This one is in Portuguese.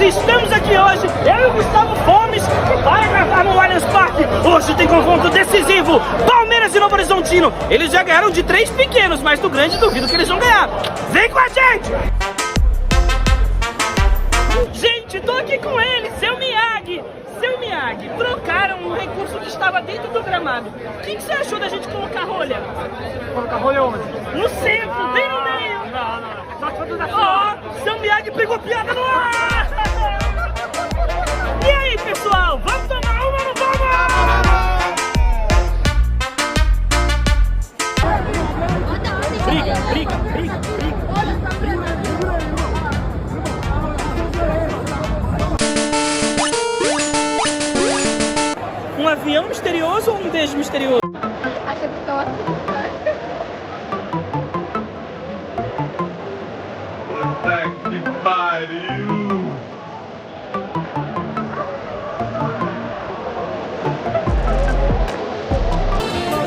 estamos aqui hoje, eu e o Gustavo Gomes, vai gravar no Allianz Parque. Hoje tem confronto decisivo, Palmeiras e Novo Horizontino. Eles já ganharam de 3 pequenos, mas do grande duvido que eles vão ganhar. Vem com a gente! Gente, tô aqui com ele, seu Miyagi. Seu Miyagi, trocaram um recurso que estava dentro do gramado. O que você achou da gente colocar rolha? Colocar rolha onde? No centro, bem no meio. Ó, seu Miyagi pegou piada no ar. E aí, pessoal, vamos tomar uma ou não vamos? Briga, briga, briga, briga. Um avião misterioso ou um beijo misterioso? Acho que tô Puta que pariu!